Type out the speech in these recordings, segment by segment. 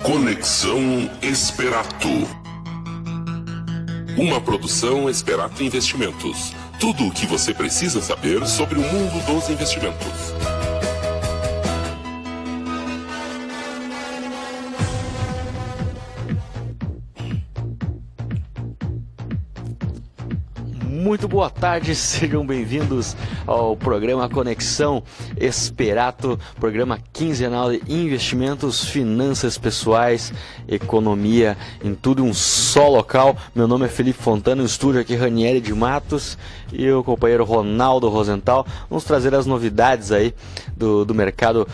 Conexão Esperato. Uma produção Esperato Investimentos. Tudo o que você precisa saber sobre o mundo dos investimentos. Muito boa tarde, sejam bem-vindos ao programa Conexão Esperato, programa quinzenal de investimentos, finanças pessoais, economia, em tudo um só local. Meu nome é Felipe Fontana, no estúdio aqui Ranieri de Matos e o companheiro Ronaldo Rosenthal. Vamos trazer as novidades aí do mercado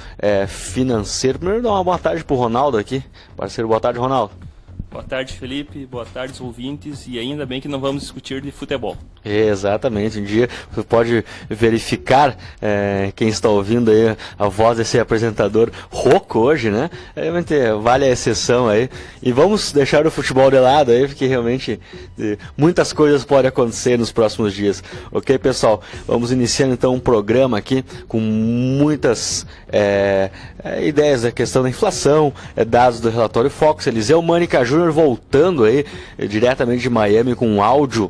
financeiro. Primeiro dar uma boa tarde para o Ronaldo aqui, parceiro. Boa tarde, Ronaldo. Boa tarde, Felipe. Boa tarde, ouvintes. E ainda bem que não vamos discutir de futebol. Exatamente. Um dia você pode verificar quem está ouvindo aí a voz desse apresentador rouco hoje, né? Realmente vale a exceção aí. E vamos deixar o futebol de lado aí, porque realmente muitas coisas podem acontecer nos próximos dias. Ok, pessoal? Vamos iniciando então um programa aqui com muitas ideias da questão da inflação, dados do relatório Fox. Eliseu Mânica Júnior voltando aí diretamente de Miami com um áudio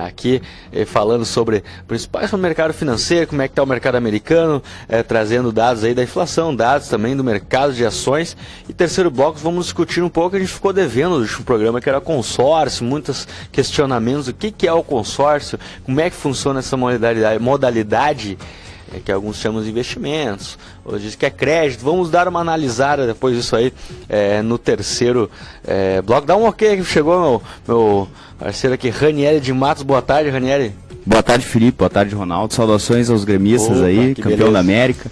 aqui falando sobre principais do mercado financeiro, como é que está o mercado americano, trazendo dados aí da inflação, dados também do mercado de ações. E terceiro bloco vamos discutir um pouco, a gente ficou devendo no último programa, que era consórcio, muitos questionamentos, o que é o consórcio, como é que funciona essa modalidade que alguns chamam de investimentos, ou dizem que é crédito. Vamos dar uma analisada depois disso aí no terceiro bloco. Dá um ok, que chegou meu parceiro aqui, Ranieri de Matos. Boa tarde, Ranieri. Boa tarde, Felipe. Boa tarde, Ronaldo. Saudações aos gremistas. Opa, aí, campeão beleza. Da América.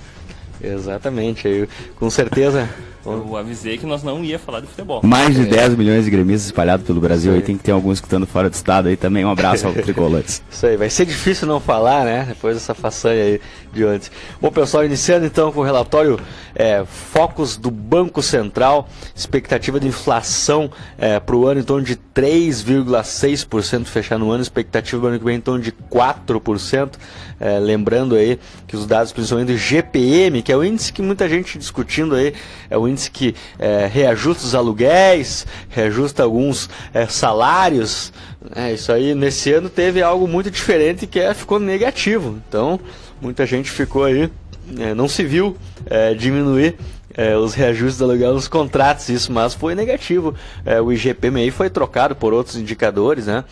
Exatamente, aí, com certeza. Eu avisei que nós não ia falar de futebol. Mais de 10 milhões de gremistas espalhados pelo Brasil. Aí tem que ter alguns escutando fora do estado aí também. Um abraço ao tricolantes. Isso aí, vai ser difícil não falar, né? Depois dessa façanha aí de antes. Bom, pessoal, iniciando então com o relatório Focus do Banco Central. Expectativa de inflação para o ano em torno de 3,6% fechar no ano. Expectativa do ano que vem em torno de 4%. Lembrando aí que os dados, principalmente do GPM, que é o índice que muita gente discutindo aí, é o índice que reajusta os aluguéis, reajusta alguns salários. Isso aí, nesse ano teve algo muito diferente, que ficou negativo. Então, muita gente ficou aí, não se viu diminuir os reajustes do aluguel nos contratos, isso, mas foi negativo. O IGPM foi trocado por outros indicadores, né?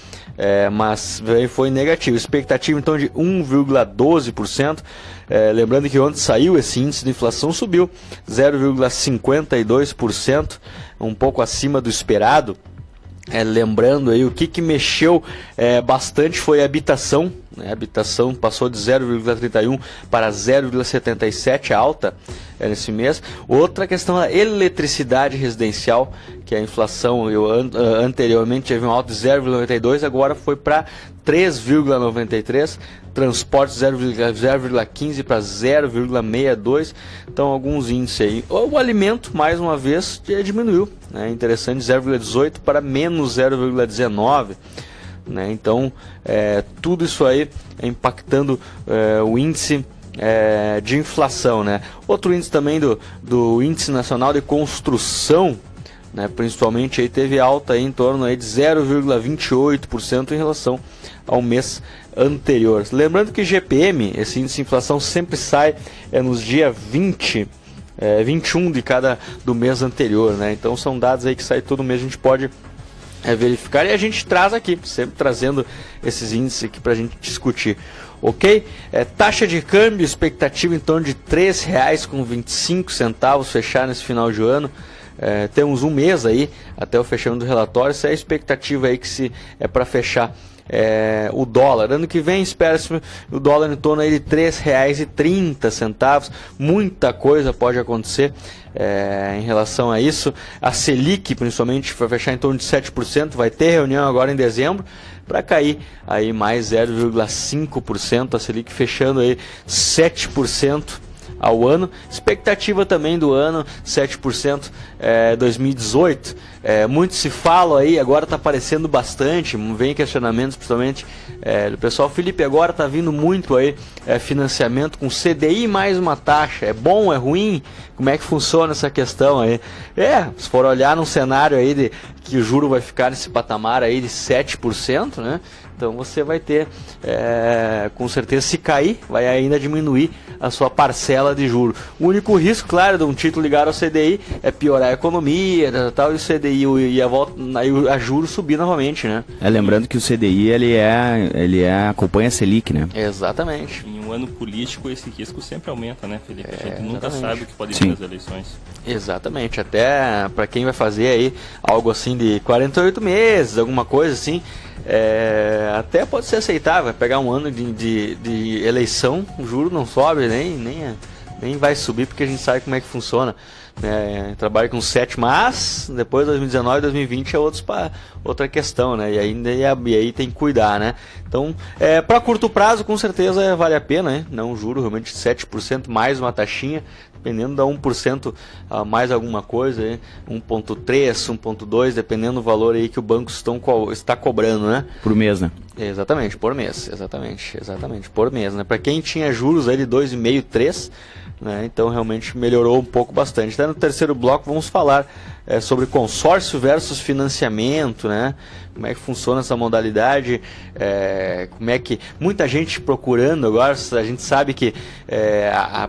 Mas foi negativo. Expectativa então de 1,12%. Lembrando que ontem saiu esse índice de inflação, subiu 0,52%, um pouco acima do esperado. Lembrando aí, o que mexeu bastante foi a habitação. A habitação passou de 0,31 para 0,77 alta nesse mês. Outra questão é a eletricidade residencial, que a inflação anteriormente teve um alto de 0,92, agora foi para 3,93. Transporte 0,15 para 0,62. Então alguns índices aí. O alimento, mais uma vez, diminuiu, né? Interessante, 0,18 para menos 0,19. Né? Então, tudo isso aí impactando o índice de inflação, né? Outro índice também do Índice Nacional de Construção, né? Principalmente aí teve alta aí em torno aí de 0,28% em relação ao mês anterior. Lembrando que GPM, esse índice de inflação, sempre sai nos dias 21 do mês anterior, né? Então são dados aí que saem todo mês, a gente pode verificar, e a gente traz aqui, sempre trazendo esses índices aqui para a gente discutir, ok? Taxa de câmbio, expectativa em torno de R$ 3,25 fechar nesse final de ano. Temos um mês aí até o fechamento do relatório. Essa é a expectativa aí que para fechar o dólar. Ano que vem espera-se o dólar em torno aí de R$ 3,30. Muita coisa pode acontecer em relação a isso. A Selic, principalmente, vai fechar em torno de 7%. Vai ter reunião agora em dezembro para cair aí mais 0,5%. A Selic fechando aí 7% ao ano. Expectativa também do ano, 7% 2018. Muito se fala aí, agora está aparecendo bastante, vem questionamentos principalmente do pessoal. Felipe, agora está vindo muito aí financiamento com CDI mais uma taxa. É bom, é ruim? Como é que funciona essa questão aí? Se for olhar num cenário aí de que o juro vai ficar nesse patamar aí de 7%, né? Então você vai ter, com certeza, se cair, vai ainda diminuir a sua parcela de juro. O único risco, claro, de um título ligado ao CDI é piorar a economia, tal, e o CDI e a juros subir novamente, né? Lembrando que o CDI ele acompanha a Selic, né? Exatamente. Em um ano político, esse risco sempre aumenta, né, Felipe? A gente nunca exatamente. sabe o que pode vir Sim. das eleições. Exatamente, até para quem vai fazer aí algo assim de 48 meses, alguma coisa assim, até pode ser aceitável. Vai pegar um ano de eleição, o juro não sobe, nem vai subir, porque a gente sabe como é que funciona. Trabalha com 7, mas depois de 2019, 2020 é outra questão, né? E aí tem que cuidar, né? Então, para curto prazo, com certeza vale a pena, né? Não juro, realmente 7% mais uma taxinha, dependendo da 1% mais alguma coisa, 1,3, 1,2, dependendo do valor aí que o banco está cobrando, né? Por mês, né? Exatamente, por mês, exatamente, por mês, né? Para quem tinha juros aí de 2,5, 3, né? Então realmente melhorou um pouco bastante. Até no terceiro bloco vamos falar sobre consórcio versus financiamento, né? Como é que funciona essa modalidade, como é que muita gente procurando agora, a gente sabe que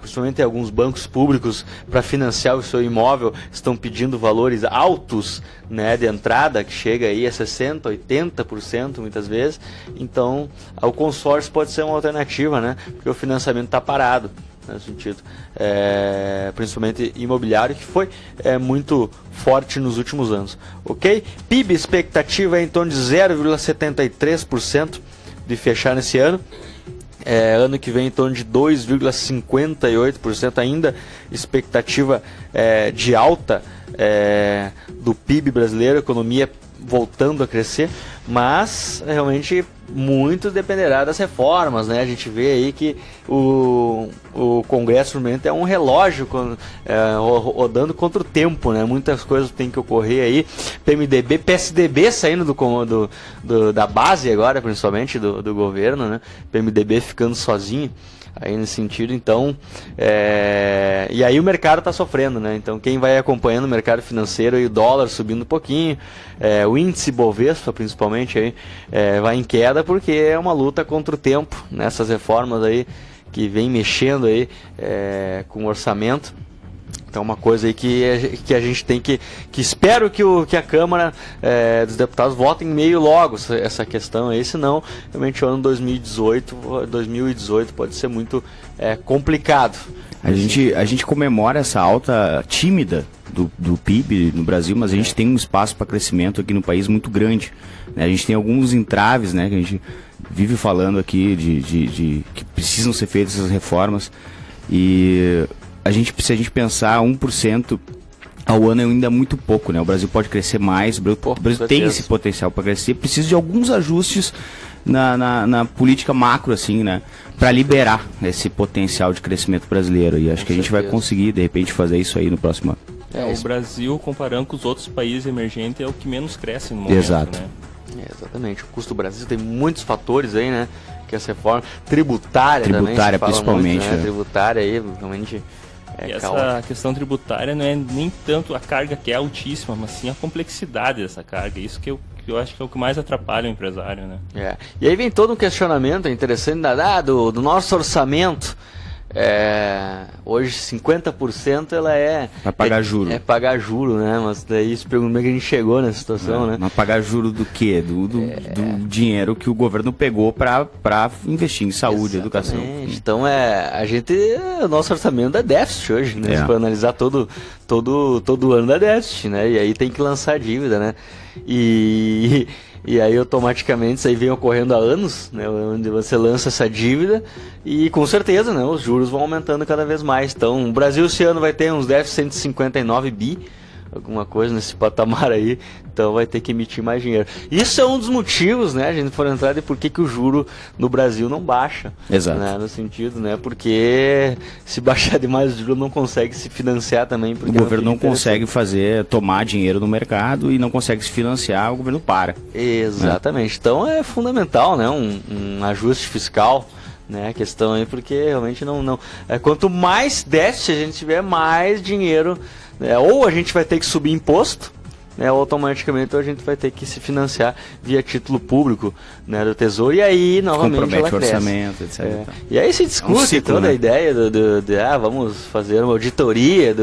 principalmente alguns bancos públicos para financiar o seu imóvel estão pedindo valores altos, né, de entrada, que chega aí a 60%, 80% muitas vezes. Então o consórcio pode ser uma alternativa, né? Porque o financiamento está parado, nesse sentido, principalmente imobiliário, que foi muito forte nos últimos anos, ok? PIB, expectativa é em torno de 0,73% de fechar nesse ano. Ano que vem em torno de 2,58% ainda, expectativa de alta do PIB brasileiro, economia voltando a crescer, mas realmente muito dependerá das reformas, né? A gente vê aí que o Congresso no momento é um relógio rodando contra o tempo, né? Muitas coisas têm que ocorrer aí. PMDB, PSDB saindo da base agora, principalmente do governo, né? PMDB ficando sozinho aí nesse sentido. Então, e aí o mercado está sofrendo, né? Então quem vai acompanhando o mercado financeiro e o dólar subindo um pouquinho, o índice Bovespa principalmente aí, vai em queda, porque é uma luta contra o tempo nessas reformas aí que vem mexendo aí com o orçamento. Então uma coisa aí que a gente tem que espero que a Câmara dos Deputados votem meio logo essa questão aí, senão realmente o ano 2018 pode ser muito complicado. A gente comemora essa alta tímida do PIB no Brasil, mas a gente tem um espaço para crescimento aqui no país muito grande, né? A gente tem alguns entraves, né, que a gente vive falando aqui de que precisam ser feitas essas reformas, e se a gente pensar 1% ao ano ainda é muito pouco, né? O Brasil pode crescer mais, o Brasil tem esse potencial para crescer, precisa de alguns ajustes na política macro, assim, né? Para liberar esse potencial de crescimento brasileiro, e acho que a gente vai conseguir, de repente, fazer isso aí no próximo ano. O Brasil, comparando com os outros países emergentes, é o que menos cresce no momento, Exato. né? Exatamente, o custo do Brasil tem muitos fatores aí, né? Que essa reforma tributária também, principalmente, muito, né? Tributária aí, realmente. E essa questão tributária não é nem tanto a carga, que é altíssima, mas sim a complexidade dessa carga. Isso que eu acho que é o que mais atrapalha o empresário, né? E aí vem todo um questionamento interessante do nosso orçamento. Hoje 50% ela vai pagar juro. Pagar juro, né? Mas daí se pergunta como é que a gente chegou nessa situação, né? Mas pagar juro do quê? Do dinheiro que o governo pegou para investir em saúde, educação. Então o nosso orçamento é déficit hoje, né? Se for analisar todo ano dá déficit, né? E aí tem que lançar dívida, né? E aí automaticamente isso aí vem ocorrendo há anos, né, onde você lança essa dívida e com certeza, né, os juros vão aumentando cada vez mais. Então o Brasil esse ano vai ter uns déficits 159 bi, alguma coisa nesse patamar aí, então vai ter que emitir mais dinheiro. Isso é um dos motivos, né, a gente for entrar de por que o juro no Brasil não baixa. Exato. Né, no sentido, né, porque se baixar demais o juro não consegue se financiar também. O governo não consegue tomar dinheiro no mercado e não consegue se financiar, o governo para. Exatamente, então é fundamental, né, um ajuste fiscal, né, a questão aí, porque realmente não quanto mais déficit a gente tiver, mais dinheiro, né, ou a gente vai ter que subir imposto, né, ou automaticamente a gente vai ter que se financiar via título público, né, do Tesouro, e aí novamente compromete o orçamento, etc. E aí se discute ciclo, toda né? a ideia vamos fazer uma auditoria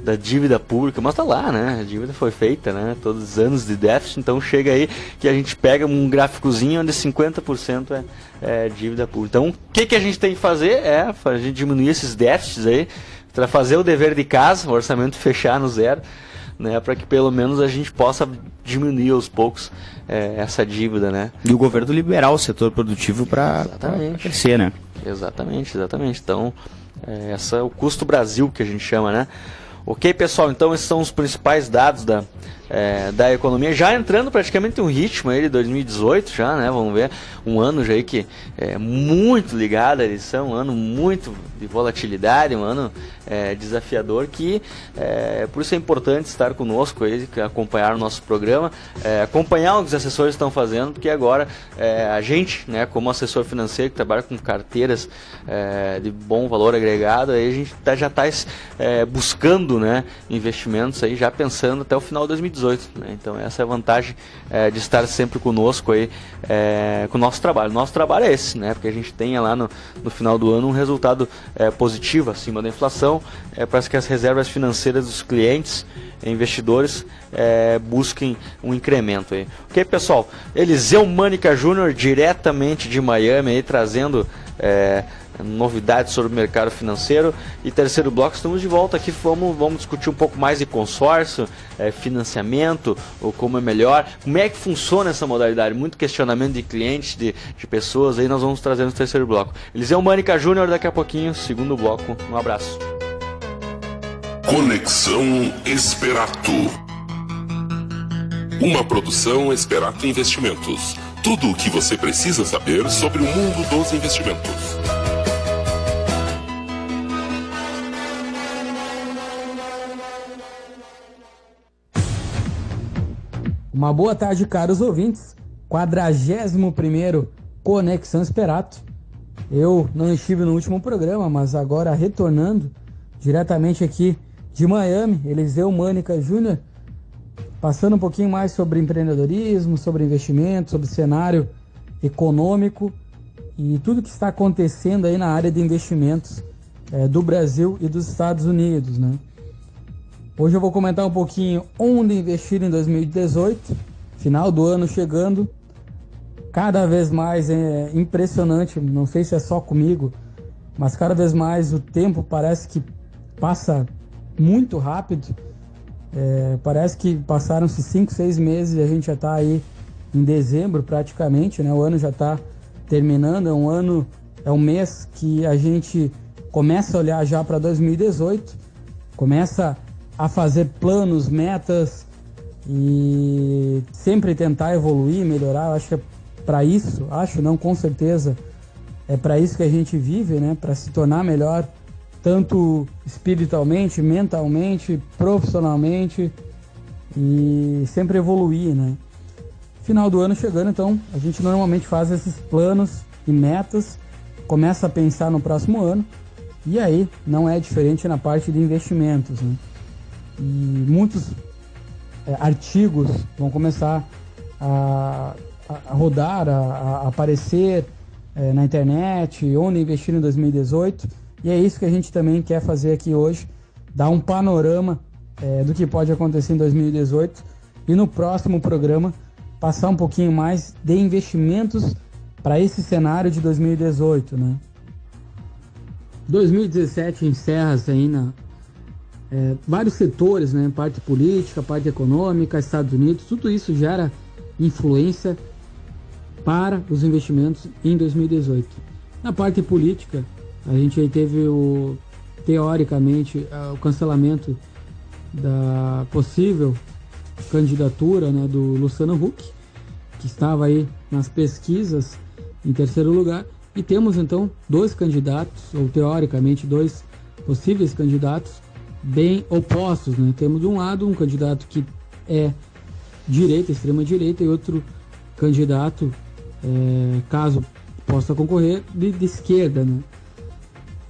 da dívida pública, mas tá lá, né? A dívida foi feita, né? Todos os anos de déficit, então chega aí que a gente pega um gráficozinho onde 50% é dívida pública. Então, o que a gente tem que fazer é a gente diminuir esses déficits aí, para fazer o dever de casa, o orçamento fechar no zero, né? Para que pelo menos a gente possa diminuir aos poucos essa dívida, né? E o governo liberar o setor produtivo para crescer, né? Exatamente. Então, esse é o custo Brasil que a gente chama, né? Ok, pessoal, então esses são os principais dados da economia, já entrando praticamente em um ritmo aí de 2018 já, né, vamos ver, um ano já aí que é muito ligado à eleição, um ano muito de volatilidade, um ano desafiador, que por isso é importante estar conosco aí, acompanhar o nosso programa, acompanhar o que os assessores estão fazendo, porque agora a gente, né, como assessor financeiro que trabalha com carteiras de bom valor agregado, aí a gente já está buscando, né, investimentos aí, já pensando até o final de 2018, né? Então essa é a vantagem de estar sempre conosco aí, com o nosso trabalho. Nosso trabalho é esse, né, porque a gente tenha lá no final do ano um resultado positivo acima da inflação, para que as reservas financeiras dos clientes investidores busquem um incremento aí. Ok, pessoal? Eliseu Mânica Júnior, diretamente de Miami, aí, trazendo novidades sobre o mercado financeiro. E terceiro bloco, estamos de volta aqui, vamos discutir um pouco mais de consórcio, financiamento, ou como é melhor, como é que funciona essa modalidade, muito questionamento de clientes, de pessoas, aí nós vamos trazer no terceiro bloco. Eliseu Mânica Júnior, daqui a pouquinho, segundo bloco. Um abraço. Conexão Esperato. Uma produção Esperato Investimentos. Tudo o que você precisa saber sobre o mundo dos investimentos. Uma boa tarde, caros ouvintes. 41º Conexão Esperato. Eu não estive no último programa, mas agora retornando diretamente aqui de Miami, Eliseu Mânica Júnior, passando um pouquinho mais sobre empreendedorismo, sobre investimento, sobre cenário econômico e tudo que está acontecendo aí na área de investimentos do Brasil e dos Estados Unidos, né? Hoje eu vou comentar um pouquinho onde investir em 2018, final do ano chegando, cada vez mais é impressionante, não sei se é só comigo, mas cada vez mais o tempo parece que passa muito rápido. Parece que passaram-se 5, 6 meses e a gente já está aí em dezembro praticamente, né? O ano já está terminando, é um mês que a gente começa a olhar já para 2018, começa a fazer planos, metas e sempre tentar evoluir, melhorar. Eu acho que é para isso, com certeza, é para isso que a gente vive, né? Para se tornar melhor, tanto espiritualmente, mentalmente, profissionalmente e sempre evoluir, né? Final do ano chegando, então a gente normalmente faz esses planos e metas, começa a pensar no próximo ano e aí não é diferente na parte de investimentos, né? E muitos artigos vão começar a rodar, a aparecer na internet, onde investir em 2018. E é isso que a gente também quer fazer aqui hoje, dar um panorama do que pode acontecer em 2018 e no próximo programa passar um pouquinho mais de investimentos para esse cenário de 2018, né? 2017 encerra-se ainda vários setores, né? Parte política, parte econômica, Estados Unidos, tudo isso gera influência para os investimentos em 2018. Na parte política, a gente aí teve teoricamente o cancelamento da possível candidatura, né, do Luciano Huck, que estava aí nas pesquisas em terceiro lugar, e temos então dois candidatos, ou teoricamente dois possíveis candidatos bem opostos, né? Temos de um lado um candidato que é direita, extrema direita, e outro candidato, caso possa concorrer, de esquerda, né?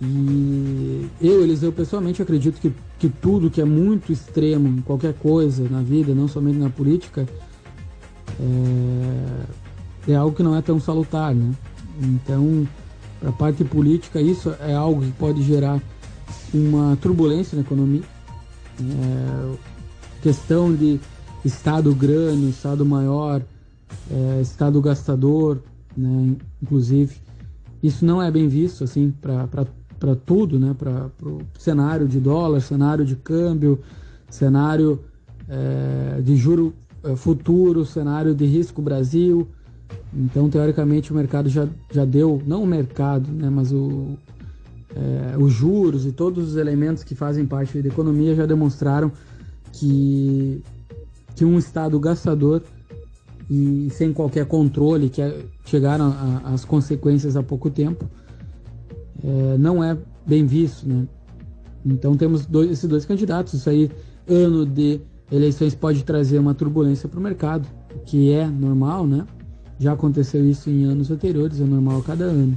E eu, Eliseu, pessoalmente acredito que tudo que é muito extremo em qualquer coisa na vida, não somente na política, é algo que não é tão salutar, né? Então, para a parte política, isso é algo que pode gerar uma turbulência na economia. Questão de Estado grande, Estado maior, Estado gastador, né? Inclusive, isso não é bem visto assim para tudo, né? Para o cenário de dólar, cenário de câmbio, cenário de juro futuro, cenário de risco Brasil. Então, teoricamente, o mercado já deu, não o mercado, né, mas os juros e todos os elementos que fazem parte da economia já demonstraram que um Estado gastador e sem qualquer controle, que chegaram às consequências há pouco tempo, não é bem visto, né? Então temos esses dois candidatos. Isso aí, ano de eleições, pode trazer uma turbulência para o mercado, que é normal, né? Já aconteceu isso em anos anteriores, é normal a cada ano.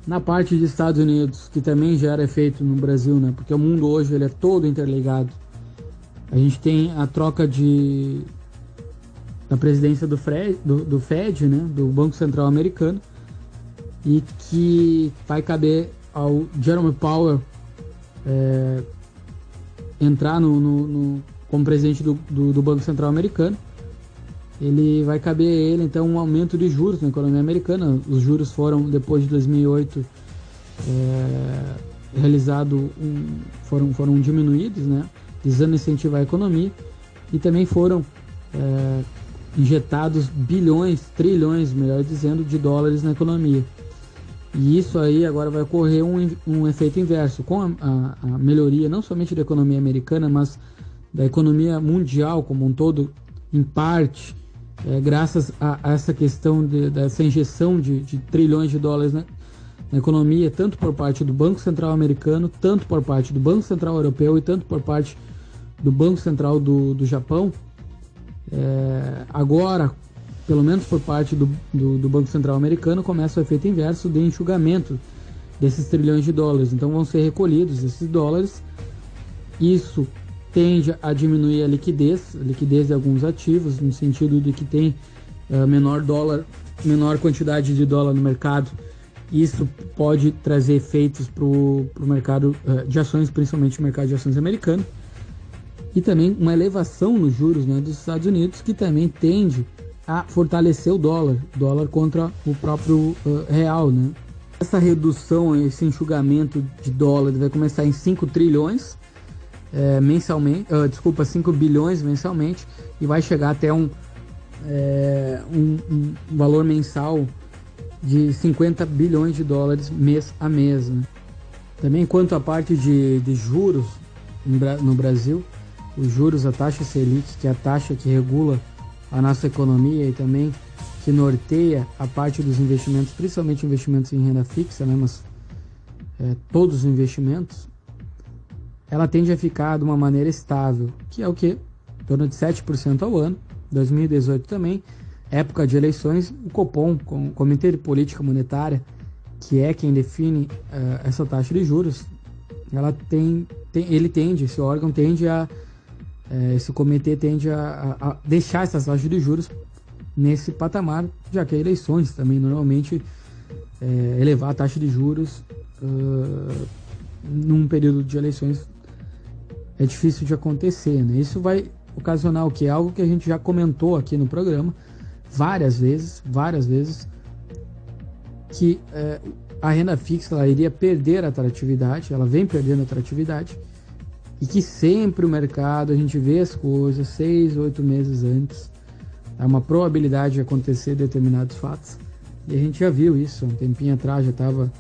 Na parte dos Estados Unidos, que também já era feito no Brasil, né? Porque o mundo hoje ele é todo interligado. A gente tem a troca da presidência do Fed, né? Do Banco Central Americano, e que vai caber ao Jerome Powell entrar como presidente do Banco Central Americano. Ele vai caber a ele, então, um aumento de juros na economia americana. Os juros foram, depois de 2008, foram diminuídos, né, visando incentivar a economia, e também foram injetados bilhões, trilhões, melhor dizendo, de dólares na economia. E isso aí agora vai ocorrer um efeito inverso, com a melhoria não somente da economia americana, mas da economia mundial como um todo, em parte, graças a essa questão dessa injeção de trilhões de dólares na economia, tanto por parte do Banco Central americano, tanto por parte do Banco Central europeu e tanto por parte do Banco Central do Japão. Agora, pelo menos por parte do Banco Central americano, começa o efeito inverso de enxugamento desses trilhões de dólares. Então vão ser recolhidos esses dólares. Isso tende a diminuir a liquidez de alguns ativos, no sentido de que tem menor quantidade de dólar no mercado. Isso pode trazer efeitos para o mercado de ações, principalmente o mercado de ações americano, e também uma elevação nos juros, né, dos Estados Unidos, que também tende a fortalecer o dólar contra o próprio real, né? Essa redução, esse enxugamento de dólar vai começar em 5 trilhões mensalmente, 5 bilhões mensalmente, e vai chegar até um valor mensal de 50 bilhões de dólares mês a mês, né? Também quanto à parte de juros no Brasil, os juros, a taxa Selic, que é a taxa que regula a nossa economia e também que norteia a parte dos investimentos, principalmente investimentos em renda fixa, né? Mas todos os investimentos, ela tende a ficar de uma maneira estável, que é o que? Em torno de 7% ao ano. 2018 também, época de eleições, o Copom, o Comitê de Política Monetária, que é quem define essa taxa de juros, esse órgão tende esse comitê tende a deixar essas taxas de juros nesse patamar, já que eleições também normalmente elevar a taxa de juros num período de eleições é difícil de acontecer, né? Isso vai ocasionar o que? Algo que a gente já comentou aqui no programa várias vezes, que a renda fixa ela iria perder atratividade, ela vem perdendo atratividade, e que sempre o mercado, a gente vê as coisas 6 ou 8 meses antes, há uma probabilidade de acontecer determinados fatos, e a gente já viu isso, um tempinho atrás já estava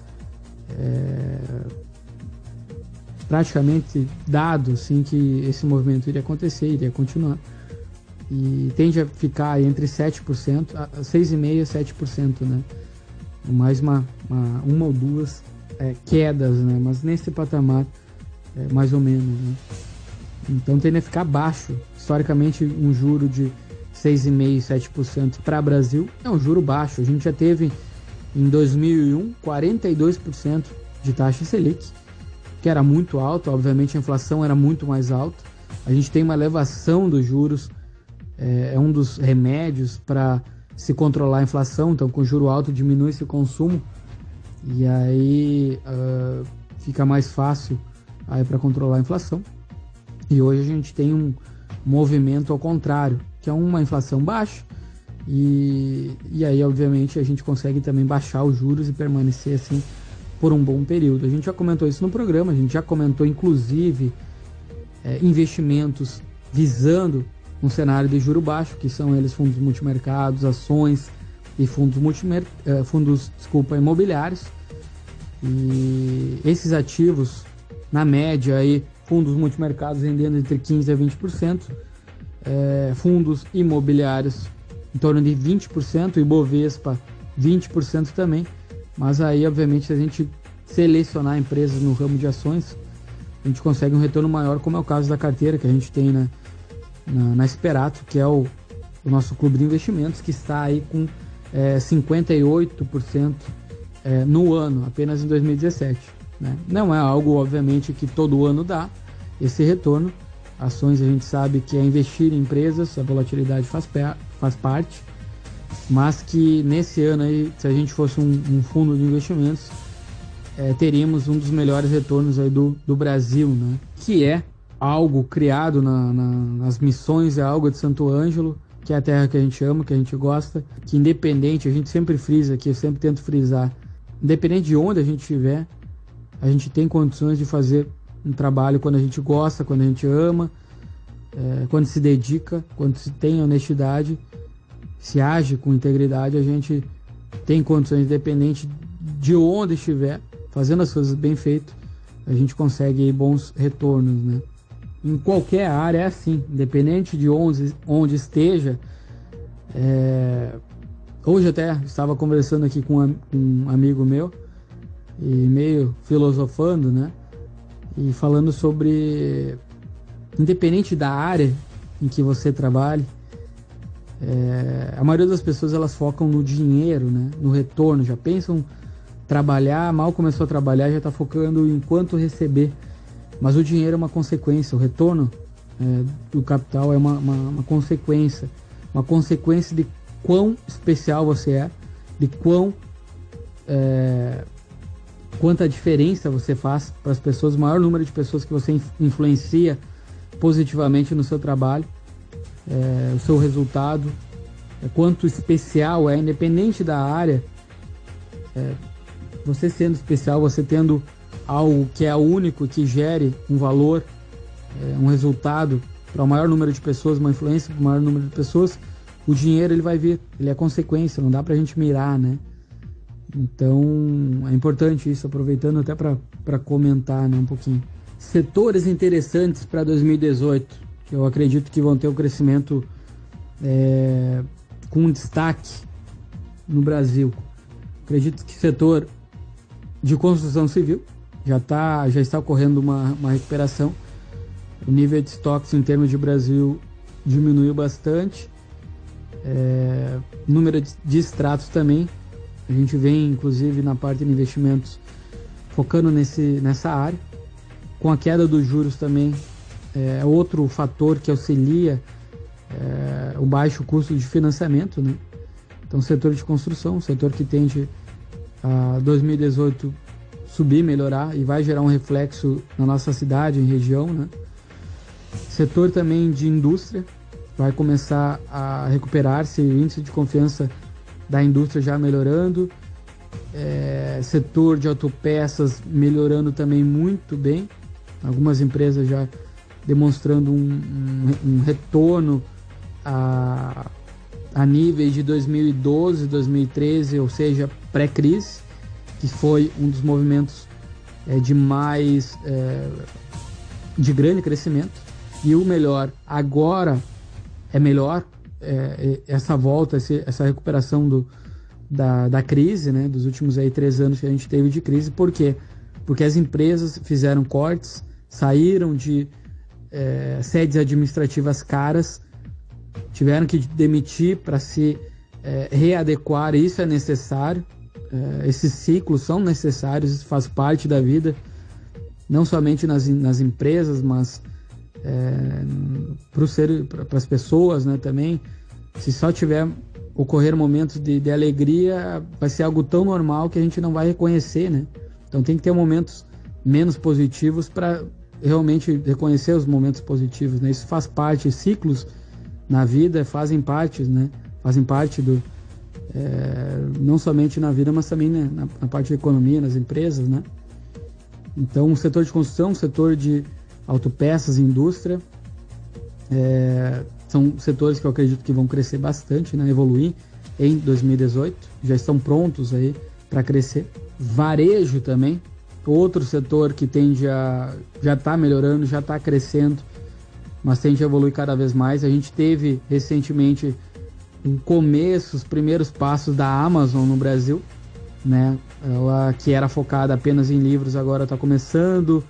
praticamente dado assim, que esse movimento iria acontecer, iria continuar. E tende a ficar entre 7%, 6,5% a 7%, né? Mais uma ou duas quedas, né? Mas nesse patamar, mais ou menos, né? Então tende a ficar baixo. Historicamente, um juro de 6,5%, 7% para o Brasil é um juro baixo. A gente já teve em 2001 42% de taxa Selic, que era muito alto. Obviamente a inflação era muito mais alta. A gente tem uma elevação dos juros, é um dos remédios para se controlar a inflação. Então, com juro alto diminui-se o consumo e aí fica mais fácil para controlar a inflação. E hoje a gente tem um movimento ao contrário, que é uma inflação baixa, e aí obviamente a gente consegue também baixar os juros e permanecer assim por um bom período. A gente já comentou isso no programa, a gente já comentou inclusive investimentos visando um cenário de juro baixo, que são eles fundos multimercados, ações e fundos imobiliários. E esses ativos, na média, aí, fundos multimercados rendendo entre 15% a 20%, fundos imobiliários em torno de 20%, e Bovespa 20% também. Mas aí, obviamente, se a gente selecionar empresas no ramo de ações, a gente consegue um retorno maior, como é o caso da carteira que a gente tem na Esperato, que é o nosso clube de investimentos, que está aí com 58% no ano, apenas em 2017. Né? Não é algo, obviamente, que todo ano dá esse retorno. Ações a gente sabe que é investir em empresas, a volatilidade faz parte, mas que nesse ano aí, se a gente fosse um fundo de investimentos, teríamos um dos melhores retornos aí do Brasil, né? Que é algo criado nas missões, é algo de Santo Ângelo, que é a terra que a gente ama, que a gente gosta, que independente, a gente sempre frisa aqui, eu sempre tento frisar, independente de onde a gente estiver, a gente tem condições de fazer um trabalho quando a gente gosta, quando a gente ama, quando se dedica, quando se tem honestidade, se age com integridade, a gente tem condições, independente de onde estiver, fazendo as coisas bem feitas, a gente consegue bons retornos, né? Em qualquer área é assim, independente de onde esteja. Hoje até estava conversando aqui com um amigo meu, e meio filosofando, né? E falando sobre, independente da área em que você trabalhe, a maioria das pessoas elas focam no dinheiro, né? No retorno, já pensam trabalhar, mal começou a trabalhar, já está focando em quanto receber. Mas o dinheiro é uma consequência, o retorno do capital é uma consequência de quão especial você é, de quanta diferença você faz para as pessoas, o maior número de pessoas que você influencia positivamente no seu trabalho, o seu resultado, quanto especial independente da área, você sendo especial, você tendo algo que é único, que gere um valor, um resultado para o maior número de pessoas, uma influência para o maior número de pessoas, o dinheiro ele vai vir, ele é consequência, não dá para a gente mirar, né? Então é importante isso, aproveitando até para comentar, né, um pouquinho. Setores interessantes para 2018, que eu acredito que vão ter um crescimento com destaque no Brasil. Acredito que o setor de construção civil já está ocorrendo uma recuperação. O nível de estoques em termos de Brasil diminuiu bastante. Número de extratos também. A gente vem, inclusive, na parte de investimentos, focando nessa área. Com a queda dos juros também, outro fator que auxilia o baixo custo de financiamento, né? Então, o setor de construção, um setor que tende a 2018 subir, melhorar e vai gerar um reflexo na nossa cidade, em região, né? Setor também de indústria vai começar a recuperar-se, o índice de confiança da indústria já melhorando, setor de autopeças melhorando também muito bem, algumas empresas já demonstrando um retorno a níveis de 2012, 2013, ou seja, pré-crise, que foi um dos movimentos de grande crescimento. E o melhor, agora é melhor essa volta, essa recuperação da crise, né, dos últimos 3 anos que a gente teve de crise. Por quê? Porque as empresas fizeram cortes, saíram de sedes administrativas caras, tiveram que demitir para se readequar. Isso é necessário, esses ciclos são necessários, isso faz parte da vida, não somente nas empresas, mas para as pessoas, né, também. Se só tiver ocorrer momentos de alegria, vai ser algo tão normal que a gente não vai reconhecer, né? Então tem que ter momentos menos positivos para realmente reconhecer os momentos positivos, né? Isso faz parte, ciclos na vida fazem parte, né? Fazem parte não somente na vida, mas também, né, na parte da economia, nas empresas, né? Então o setor de construção, o setor de autopeças e indústria são setores que eu acredito que vão crescer bastante, né? Evoluir em 2018, já estão prontos aí para crescer. Varejo também, outro setor que já está melhorando, já está crescendo, mas tende a evoluir cada vez mais. A gente teve recentemente os primeiros passos da Amazon no Brasil, né? Ela, que era focada apenas em livros, agora está começando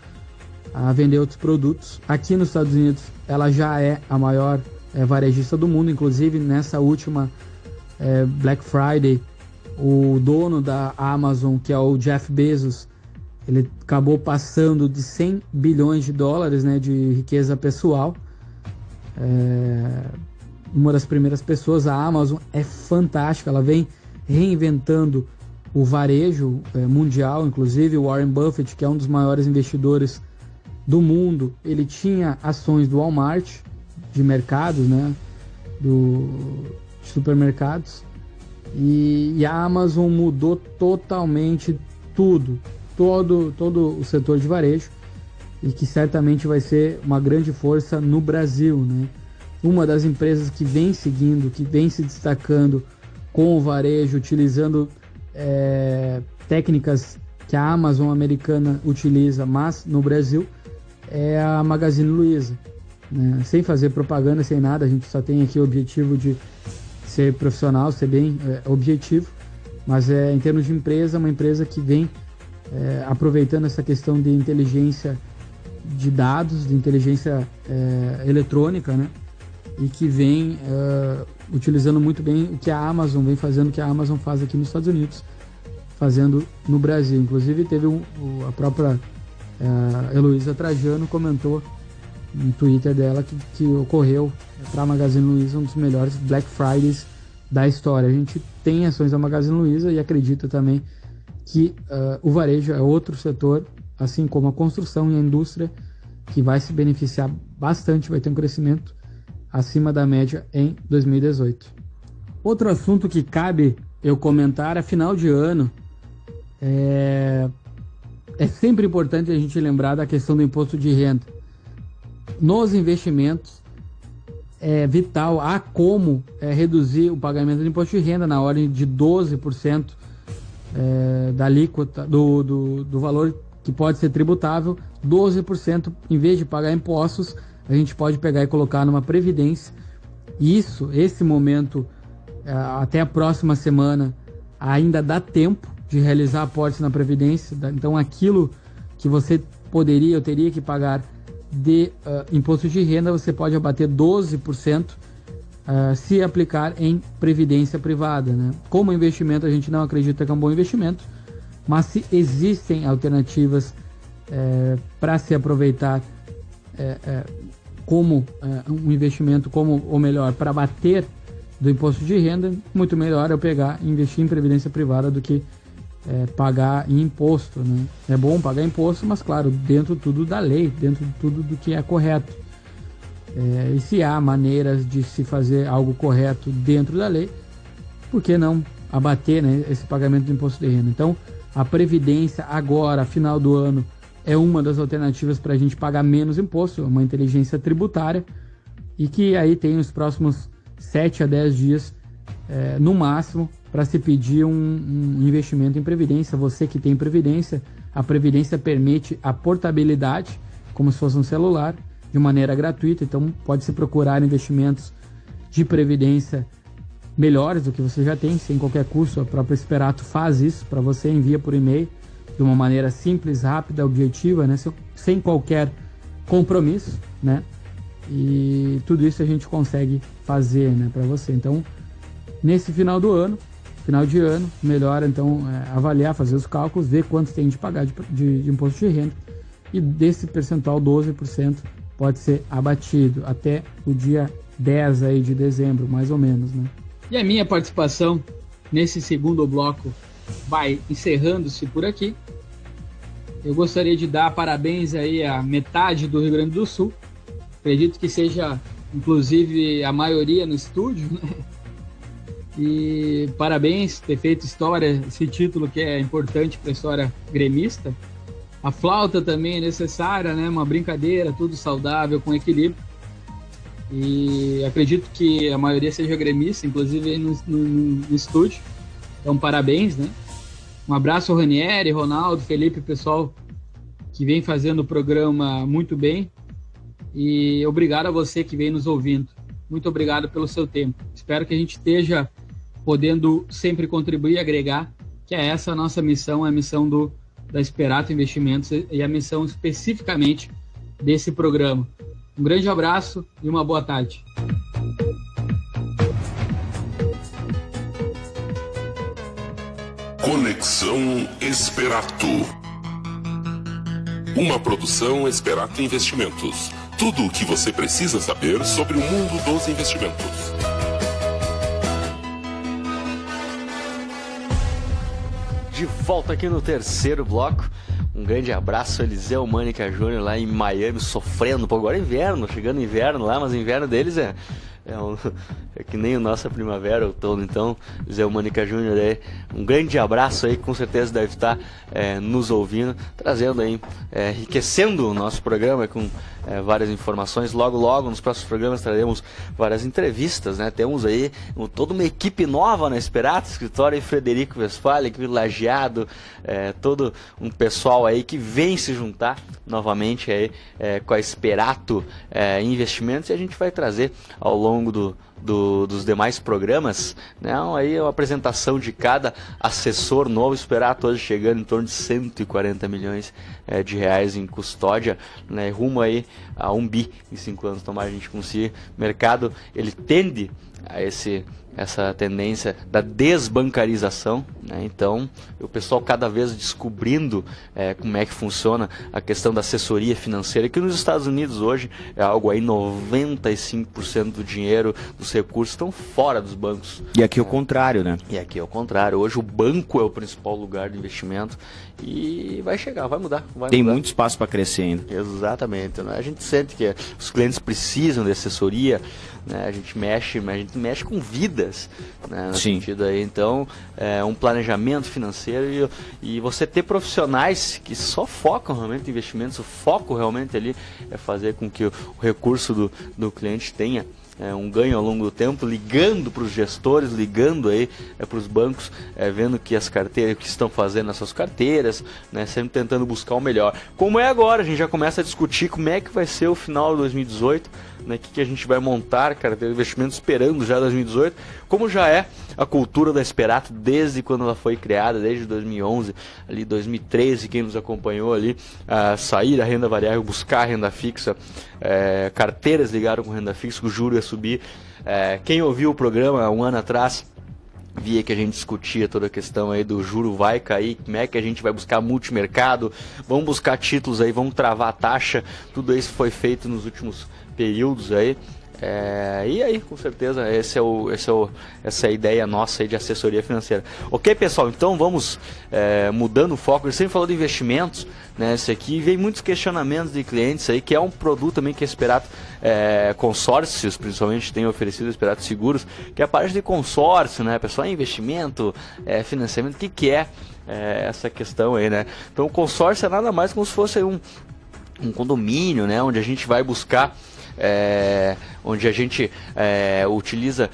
a vender outros produtos. Aqui nos Estados Unidos ela já é a maior varejista do mundo. Inclusive nessa última Black Friday, o dono da Amazon, que é o Jeff Bezos, ele acabou passando de 100 bilhões de dólares, né, de riqueza pessoal. Uma das primeiras pessoas. A Amazon é fantástica, ela vem reinventando o varejo mundial. Inclusive o Warren Buffett, que é um dos maiores investidores do mundo, ele tinha ações do Walmart, de mercados, né, de supermercados, e a Amazon mudou totalmente todo o setor de varejo, e que certamente vai ser uma grande força no Brasil, né? Uma das empresas que vem seguindo, que vem se destacando com o varejo, utilizando técnicas que a Amazon americana utiliza, mas no Brasil, é a Magazine Luiza, né? Sem fazer propaganda, sem nada, a gente só tem aqui o objetivo de ser profissional, ser bem objetivo, mas em termos de empresa, uma empresa que vem aproveitando essa questão de inteligência de dados, de inteligência eletrônica, né? E que vem utilizando muito bem o que a Amazon vem fazendo, o que a Amazon faz aqui nos Estados Unidos, fazendo no Brasil. Inclusive teve a própria Heloísa Trajano comentou no Twitter dela que ocorreu para a Magazine Luiza um dos melhores Black Fridays da história. A gente tem ações da Magazine Luiza e acredita também que o varejo é outro setor, assim como a construção e a indústria, que vai se beneficiar bastante, vai ter um crescimento acima da média em 2018. Outro assunto que cabe eu comentar é final de ano. É sempre importante a gente lembrar da questão do imposto de renda. Nos investimentos é vital, há como reduzir o pagamento do imposto de renda na ordem de 12% da alíquota do valor que pode ser tributável. 12%, em vez de pagar impostos, a gente pode pegar e colocar numa previdência. Esse momento, até a próxima semana, ainda dá tempo de realizar aportes na previdência. Então aquilo que você poderia ou teria que pagar de imposto de renda, você pode abater 12% se aplicar em previdência privada, né? Como investimento, a gente não acredita que é um bom investimento, mas se existem alternativas para se aproveitar como um investimento, ou melhor, para abater do imposto de renda, muito melhor eu pegar e investir em previdência privada do que pagar em imposto, né? É bom pagar imposto, mas claro, dentro tudo da lei, dentro de tudo do que é correto. E se há maneiras de se fazer algo correto dentro da lei, por que não abater, né, esse pagamento do imposto de renda? Então, a previdência agora, final do ano, é uma das alternativas para a gente pagar menos imposto, uma inteligência tributária, e que aí tem os próximos 7 a 10 dias, no máximo, para se pedir um investimento em previdência. Você que tem previdência, A Previdência permite a portabilidade, como se fosse um celular, de maneira gratuita. Então pode-se procurar investimentos de previdência melhores do que você já tem, sem qualquer custo. A própria Esperato faz isso para você, envia por e-mail de uma maneira simples, rápida, objetiva, né? Sem qualquer compromisso, né? E tudo isso a gente consegue fazer, né, para você. Então, nesse final de ano, melhor então avaliar, fazer os cálculos, ver quanto tem de pagar de imposto de renda, e desse percentual 12% pode ser abatido até o dia 10 aí de dezembro, mais ou menos, né? E a minha participação nesse segundo bloco vai encerrando-se por aqui. Eu gostaria de dar parabéns aí à metade do Rio Grande do Sul. Acredito que seja, inclusive, a maioria no estúdio, né? E parabéns ter feito história, esse título que é importante para a história gremista. A flauta também é necessária, né? Uma brincadeira, tudo saudável, com equilíbrio. E acredito que a maioria seja gremista, inclusive aí no estúdio. Então, parabéns, né? Um abraço ao Ranieri, Ronaldo, Felipe, pessoal que vem fazendo o programa muito bem. E obrigado a você que vem nos ouvindo. Muito obrigado pelo seu tempo. Espero que a gente esteja podendo sempre contribuir e agregar, que é essa a nossa missão, a missão da Esperato Investimentos e a missão especificamente desse programa. Um grande abraço e uma boa tarde. Conexão Esperato. Uma produção Esperato Investimentos. Tudo o que você precisa saber sobre o mundo dos investimentos. De volta aqui no terceiro bloco. Um grande abraço, Eliseu Mânica Júnior lá em Miami, sofrendo. Pô, agora é inverno, chegando inverno lá, mas o inverno deles é que nem a nossa primavera, outono. Então, Eliseu Mânica Júnior aí, um grande abraço aí, com certeza deve estar nos ouvindo, trazendo aí, enriquecendo o nosso programa com várias informações. Logo nos próximos programas traremos várias entrevistas, né? Temos aí toda uma equipe nova na Esperato, escritório aí, Frederico Westphal, equipe Lajeado, todo um pessoal aí que vem se juntar novamente aí com a Esperato Investimentos, e a gente vai trazer ao longo dos demais programas, né? Aí a apresentação de cada assessor novo. Esperato hoje chegando em torno de 140 milhões de reais em custódia, né? Rumo aí a 1 bi em 5 anos, tomara a gente consiga. O mercado, ele tende a essa tendência da desbancarização, né? Então o pessoal cada vez descobrindo como é que funciona a questão da assessoria financeira, que nos Estados Unidos hoje é algo aí, 95% do dinheiro, dos recursos estão fora dos bancos. E aqui é o contrário, né? E aqui é o contrário. Hoje o banco é o principal lugar de investimento e vai chegar, vai mudar. Tem muito espaço para crescer ainda. Exatamente, né? A gente sente que os clientes precisam de assessoria, né? A gente mexe com vidas, né? No Sim. sentido aí. Então, um planejamento financeiro e você ter profissionais que só focam realmente em investimentos. O foco realmente ali é fazer com que o recurso do cliente tenha um ganho ao longo do tempo, ligando para os gestores, ligando aí para os bancos, vendo que as carteiras, o que estão fazendo nas suas carteiras, né, sempre tentando buscar o melhor. Como é agora, a gente já começa a discutir como é que vai ser o final de 2018, né, que a gente vai montar carteira de investimento esperando já 2018, como já é a cultura da Esperato desde quando ela foi criada, desde 2011, ali 2013, quem nos acompanhou ali, sair da renda variável, buscar a renda fixa, carteiras ligadas com renda fixa, o juro ia subir. Quem ouviu o programa um ano atrás, via que a gente discutia toda a questão aí do juro vai cair, como é que a gente vai buscar multimercado, vamos buscar títulos aí, vamos travar a taxa, tudo isso foi feito nos últimos períodos aí. E aí, com certeza, essa é a ideia nossa aí de assessoria financeira. Ok, pessoal, então vamos mudando o foco. Ele sempre falou de investimentos, né? Esse aqui veio muitos questionamentos de clientes aí, que é um produto também que a Esperato, consórcios principalmente, tem oferecido a Esperato Seguros, que é a parte de consórcio, né? Pessoal, investimento, financiamento, o que é essa questão aí, né? Então o consórcio é nada mais como se fosse um condomínio, né? Onde a gente vai buscar onde a gente utiliza,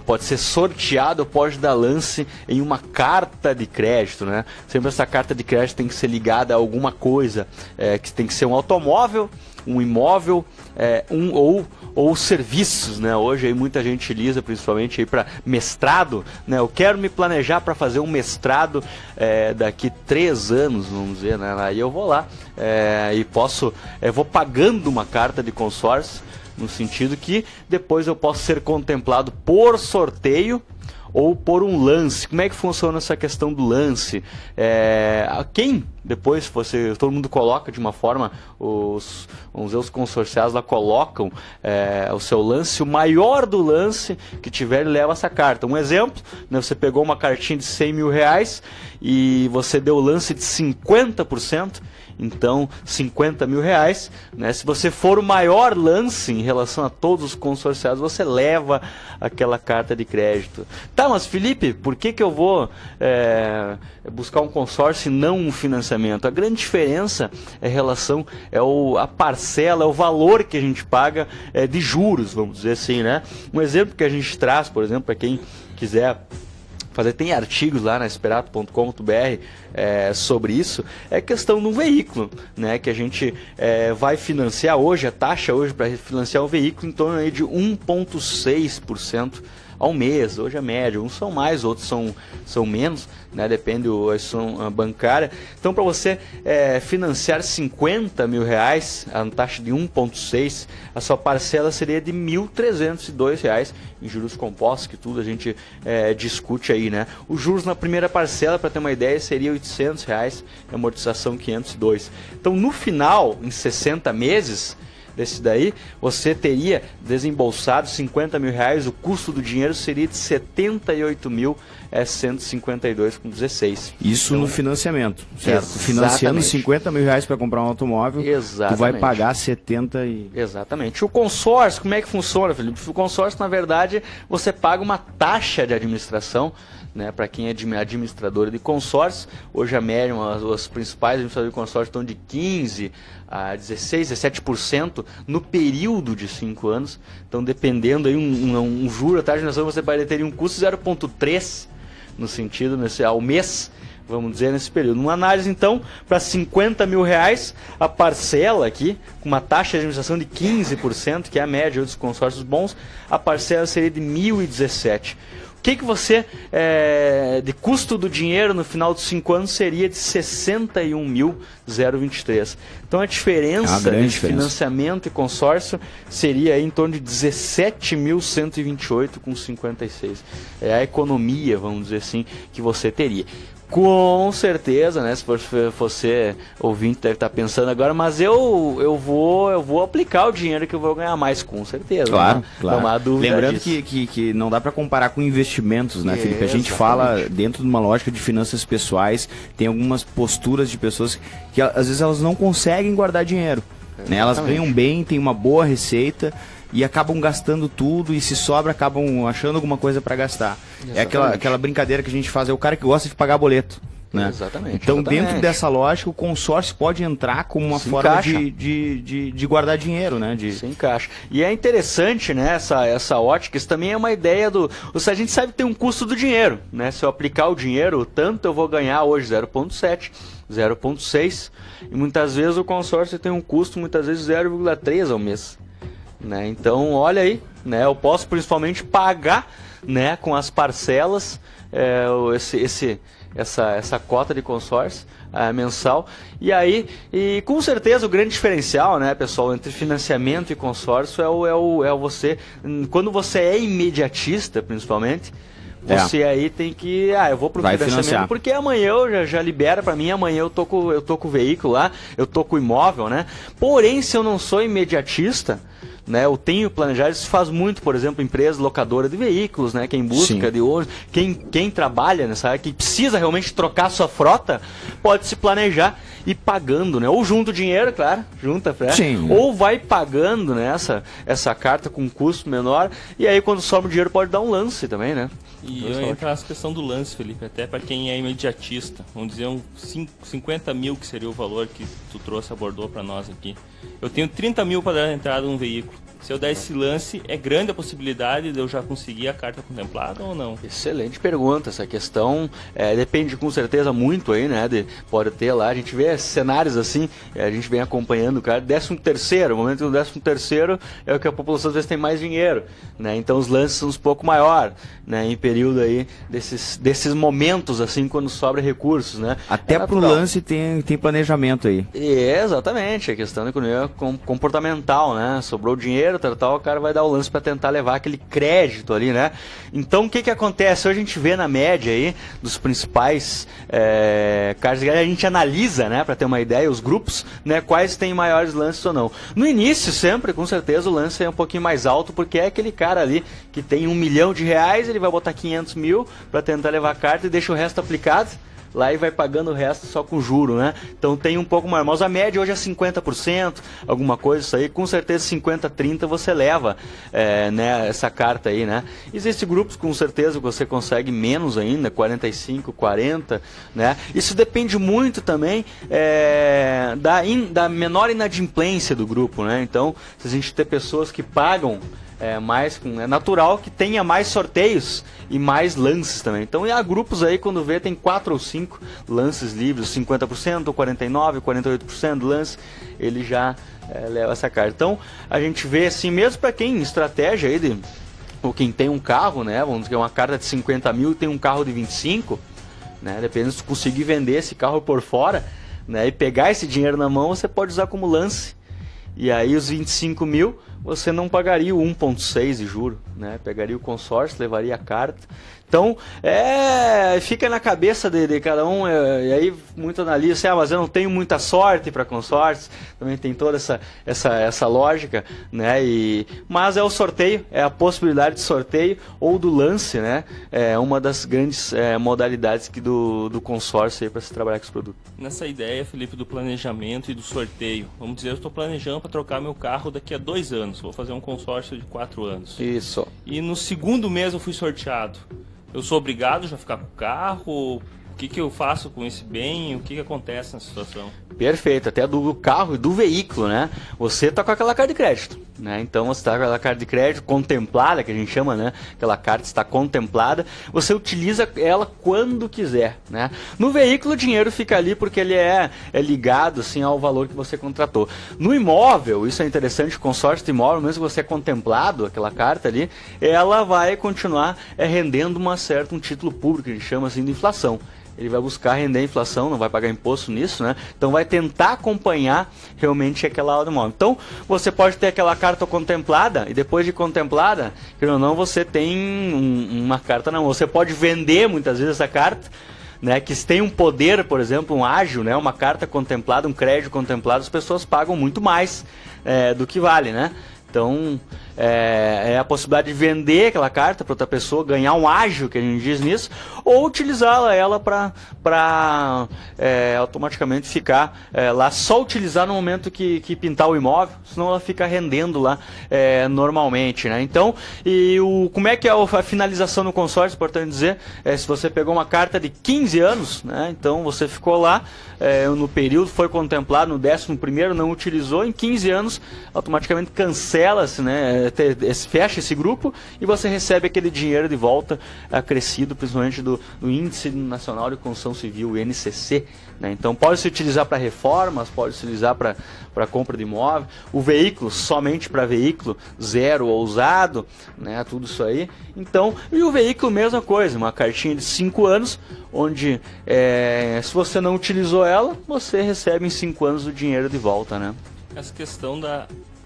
pode ser sorteado, pode dar lance em uma carta de crédito, né? Sempre essa carta de crédito tem que ser ligada a alguma coisa, que tem que ser um automóvel, um imóvel, ou serviços, né? Hoje aí muita gente utiliza, principalmente aí para mestrado, né? Eu quero me planejar para fazer um mestrado daqui 3 anos, vamos dizer, né? Aí eu vou lá e vou pagando uma carta de consórcio, no sentido que depois eu posso ser contemplado por sorteio ou por um lance. Como é que funciona essa questão do lance? Quem depois todo mundo coloca de uma forma, os consorciados lá colocam o seu lance, o maior do lance que tiver, ele leva essa carta. Um exemplo, né, você pegou uma cartinha de 100 mil reais e você deu lance de 50%, então 50 mil reais, né? Se você for o maior lance em relação a todos os consorciados, você leva aquela carta de crédito. Tá, mas Felipe, por que eu vou buscar um consórcio e não um financiamento? A grande diferença a parcela, é o valor que a gente paga de juros, vamos dizer assim, né? Um exemplo que a gente traz, por exemplo, para quem quiser fazer, tem artigos lá na esperato.com.br sobre isso, é questão de um veículo, né, que a gente vai financiar hoje, a taxa hoje para financiar um veículo em torno aí de 1,6% ao mês. Hoje é média, uns são mais, outros são menos, né, depende da instituição bancária. Então, para você financiar 50 mil reais, a taxa de 1,6%, a sua parcela seria de R$ 1.302 em juros compostos, que tudo a gente discute aí, né? Os juros na primeira parcela, para ter uma ideia, seria R$ 800, a amortização 502. Então, no final, em 60 meses, desse daí, você teria desembolsado 50 mil reais, o custo do dinheiro seria de 78.152,16. Isso então, no financiamento, certo? Exatamente. Financiando 50 mil reais para comprar um automóvel, exatamente, tu vai pagar 70 e... Exatamente. O consórcio, como é que funciona, Felipe? O consórcio, na verdade, você paga uma taxa de administração, né, para quem é administrador de consórcio. Hoje a média, os principais administradores de consórcio estão de 15% a 16%, 17% no período de 5 anos. Então, dependendo aí, um juro, a taxa de administração, você vai ter um custo de 0,3% no sentido, ao mês, vamos dizer, nesse período. Uma análise, então, para 50 mil reais, a parcela aqui, com uma taxa de administração de 15%, que é a média dos consórcios bons, a parcela seria de R$ 1.017. O que você, de custo do dinheiro no final dos 5 anos, seria de 61.023. Então a diferença de financiamento e consórcio seria aí em torno de 17.128,56. É a economia, vamos dizer assim, que você teria. Com certeza, né? Se você ouvinte deve estar pensando agora, mas eu vou aplicar o dinheiro que eu vou ganhar mais, com certeza. Claro, né? claro. Não há dúvida Lembrando disso. que não dá para comparar com investimentos, né, Felipe? A gente fala dentro de uma lógica de finanças pessoais, tem algumas posturas de pessoas que às vezes elas não conseguem guardar dinheiro. Né? Elas ganham bem, têm uma boa receita e acabam gastando tudo, e se sobra acabam achando alguma coisa para gastar. Exatamente. É aquela brincadeira que a gente faz, é o cara que gosta de pagar boleto. Né? Exatamente. Então, exatamente, dentro dessa lógica, o consórcio pode entrar como uma forma de guardar dinheiro, né? Se encaixa. E é interessante, né, essa ótica, isso também é uma ideia a gente sabe que tem um custo do dinheiro, né? Se eu aplicar o dinheiro, tanto eu vou ganhar hoje 0,7, 0,6, e muitas vezes o consórcio tem um custo, muitas vezes 0,3 ao mês. Né? Então, olha aí, né? Eu posso principalmente pagar, né, com as parcelas essa cota de consórcio mensal. E aí, com certeza o grande diferencial, né, pessoal, entre financiamento e consórcio é você, quando você é imediatista, principalmente, você aí tem que, eu vou pro financiamento porque amanhã eu já libera para mim, amanhã eu tô com o veículo lá, eu tô com o imóvel, né? Porém, se eu não sou imediatista, né, eu tenho planejado, isso faz muito, por exemplo, empresa locadora de veículos, né, quem busca de hoje, quem trabalha nessa área, quem precisa realmente trocar sua frota, pode se planejar e ir pagando, né, ou junta o dinheiro, claro, ou vai pagando, né, essa carta com um custo menor, e aí quando sobra o dinheiro pode dar um lance também, né. E eu entro nessa questão do lance, Felipe, até para quem é imediatista, vamos dizer 50 mil, que seria o valor que tu abordou para nós aqui. Eu tenho 30 mil para dar entrada num veículo, Se eu der esse lance, é grande a possibilidade de eu já conseguir a carta contemplada ou não? Excelente pergunta. Essa questão depende com certeza muito aí, né? Pode ter lá, a gente vê cenários assim, a gente vem acompanhando o cara. 13º, o momento do 13º é o que a população às vezes tem mais dinheiro, né? Então os lances são um pouco maior, né? Em período aí desses momentos assim, quando sobra recursos, né? Até pro lance tem planejamento aí. Exatamente, a questão da economia comportamental, né? Sobrou dinheiro, tal, o cara vai dar o lance para tentar levar aquele crédito ali, né? Então o que acontece? Hoje a gente vê na média aí dos principais cards, a gente analisa, né, para ter uma ideia, os grupos, né, quais têm maiores lances ou não. No início sempre, com certeza, o lance é um pouquinho mais alto, porque é aquele cara ali que tem R$1 milhão, ele vai botar 500 mil para tentar levar a carta e deixa o resto aplicado lá e vai pagando o resto só com juro, né? Então tem um pouco mais, mas a média hoje é 50%, alguma coisa, isso aí, com certeza 50-30 você leva, né, essa carta aí, né? Existem grupos com certeza que você consegue menos ainda, 45-40, né? Isso depende muito também da menor inadimplência do grupo, né? Então, se a gente ter pessoas que pagam mais, é natural que tenha mais sorteios e mais lances também. Então, há grupos aí, quando vê, tem 4 ou 5 lances livres, 50%, 49%, 48% do lance, ele já leva essa carta. Então, a gente vê assim, mesmo para quem estratégia aí, ou quem tem um carro, né, vamos dizer, uma carta de 50 mil e tem um carro de 25, né, dependendo se conseguir vender esse carro por fora, né, e pegar esse dinheiro na mão, você pode usar como lance. E aí os 25 mil, você não pagaria o 1,6 de juro, né? Pegaria o consórcio, levaria a carta. Então, fica na cabeça de cada um, e aí muito analisa, mas eu não tenho muita sorte para consórcio, também tem toda essa lógica, né? Mas é o sorteio, é a possibilidade de sorteio ou do lance, né? É uma das grandes modalidades do consórcio para se trabalhar com esse produto. Nessa ideia, Felipe, do planejamento e do sorteio, vamos dizer, eu estou planejando para trocar meu carro daqui a 2 anos, vou fazer um consórcio de 4 anos. Isso. E no segundo mês eu fui sorteado. Eu sou obrigado já a ficar com o carro? O que eu faço com esse bem? O que acontece nessa situação? Perfeito, até do carro e do veículo, né? Você tá com aquela carta de crédito, né? Então você tá com aquela carta de crédito contemplada, que a gente chama, né? Aquela carta está contemplada, você utiliza ela quando quiser, né? No veículo o dinheiro fica ali porque ele é ligado, assim, ao valor que você contratou. No imóvel, isso é interessante, o consórcio de imóvel, mesmo que você é contemplado, aquela carta ali, ela vai continuar rendendo um título público, que a gente chama assim de inflação. Ele vai buscar render a inflação, não vai pagar imposto nisso, né? Então vai tentar acompanhar realmente aquela aula do imóvel. Então você pode ter aquela carta contemplada e depois de contemplada, querendo ou não, você tem uma carta na mão. Você pode vender muitas vezes essa carta, né, que tem um poder, por exemplo, um ágio, né, uma carta contemplada, um crédito contemplado, as pessoas pagam muito mais do que vale, né? Então, é a possibilidade de vender aquela carta para outra pessoa, ganhar um ágio, que a gente diz nisso, ou utilizá-la para automaticamente ficar lá, só utilizar no momento que pintar o imóvel, senão ela fica rendendo lá normalmente, né? Então, como é que é a finalização no consórcio, importante dizer, se você pegou uma carta de 15 anos, né? Então você ficou lá no período, foi contemplado no 11º, não utilizou, em 15 anos, automaticamente cancela-se, né? Fecha esse grupo e você recebe aquele dinheiro de volta acrescido, principalmente do Índice Nacional de Construção Civil, o INCC, né? Então pode se utilizar para reformas, pode se utilizar para compra de imóvel, o veículo somente para veículo zero ou usado, né? Tudo isso aí. Então, e o veículo mesma coisa, uma cartinha de 5 anos, onde se você não utilizou ela, você recebe em 5 anos o dinheiro de volta, né? Essa questão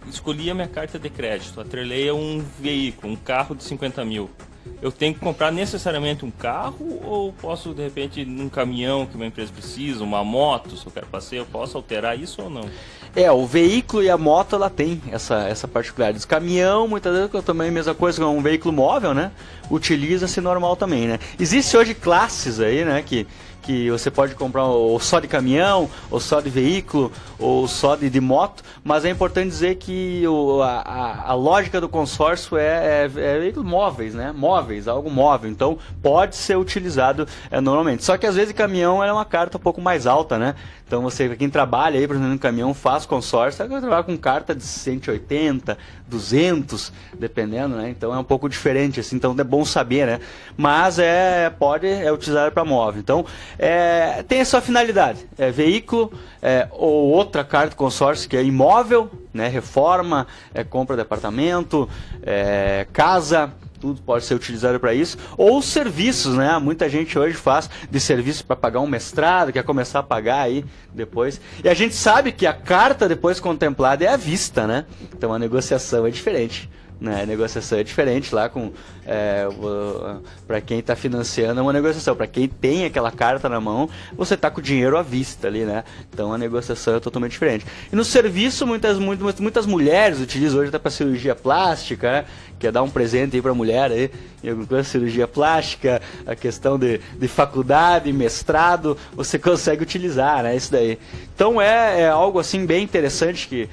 escolhi a minha carta de crédito, atrelei a um veículo, um carro de 50 mil. Eu tenho que comprar necessariamente um carro ou posso, de repente, um caminhão que uma empresa precisa, uma moto, se eu quero passeio, eu posso alterar isso ou não? O veículo e a moto, ela tem essa particularidade. O caminhão, muitas vezes, também a mesma coisa, é um veículo móvel, né? Utiliza-se normal também, né? Existe hoje classes aí, né, que você pode comprar ou só de caminhão, ou só de veículo, ou só de moto, mas é importante dizer que a lógica do consórcio é veículos móveis, né? Móveis, algo móvel, então pode ser utilizado normalmente. Só que às vezes caminhão é uma carta um pouco mais alta, né? Então quem trabalha aí, por exemplo, no caminhão, faz faz consórcio, vai trabalhar com carta de 180, 200, dependendo, né? Então é um pouco diferente, assim, então é bom saber, né? Mas é utilizado para móvel. Então tem a sua finalidade, veículo, ou outra carta de consórcio que é imóvel, né? Reforma, compra de apartamento, casa. Tudo pode ser utilizado para isso, ou serviços, né? Muita gente hoje faz de serviço para pagar um mestrado, quer começar a pagar aí depois. E a gente sabe que a carta depois contemplada é à vista, né? Então a negociação é diferente, né? A negociação é diferente lá com para quem está financiando é uma negociação. Para quem tem aquela carta na mão, você está com o dinheiro à vista ali, né? Então a negociação é totalmente diferente. E no serviço, muitas mulheres utilizam hoje até para cirurgia plástica, né? Quer dar um presente aí para a mulher aí, em alguma coisa, cirurgia plástica, a questão de faculdade, mestrado, você consegue utilizar, né? Isso daí. Então é algo assim bem interessante que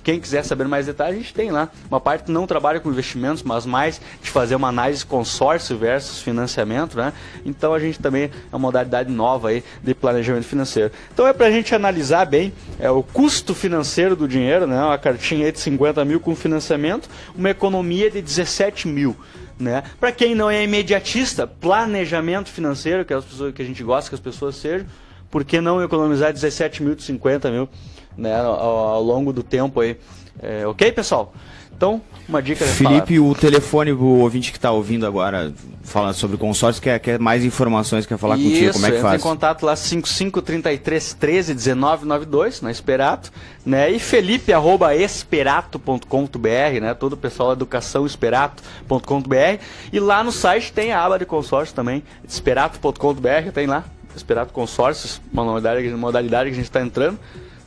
quem quiser saber mais detalhes, a gente tem lá. Uma parte que não trabalha com investimentos, mas mais de fazer uma análise consórcio versus financiamento, né? Então a gente também é uma modalidade nova aí de planejamento financeiro. Então é para a gente analisar bem o custo financeiro do dinheiro, né? Uma cartinha aí de 50 mil com financiamento, uma economia de 17 mil. Né? Para quem não é imediatista, planejamento financeiro, que é as pessoas que a gente gosta que as pessoas sejam, por que não economizar 17 mil de 50 mil, né? ao longo do tempo aí? Ok, pessoal? Então, uma dica... Felipe, o telefone, o ouvinte que está ouvindo agora, falando sobre consórcio, quer mais informações, quer falar contigo, como é que faz? Entra em contato lá, 5533131992, na Esperato, né? E felipe@esperato.com.br, né? Todo o pessoal da educaçãoesperato.com.br. E lá no site tem a aba de consórcio também, esperato.com.br, tem lá, Esperato Consórcios, uma modalidade que a gente está entrando.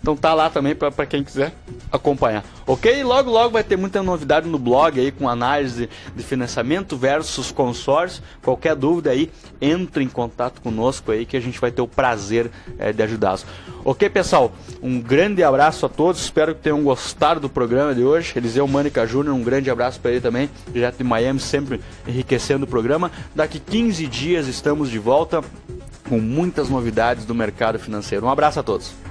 Então tá lá também para quem quiser acompanhar. Ok? Logo vai ter muita novidade no blog aí com análise de financiamento versus consórcio. Qualquer dúvida aí, entre em contato conosco aí que a gente vai ter o prazer de ajudá-los. Ok, pessoal? Um grande abraço a todos. Espero que tenham gostado do programa de hoje. Eliseu Mânica Júnior, um grande abraço para ele também, direto de Miami, sempre enriquecendo o programa. Daqui 15 dias estamos de volta com muitas novidades do mercado financeiro. Um abraço a todos.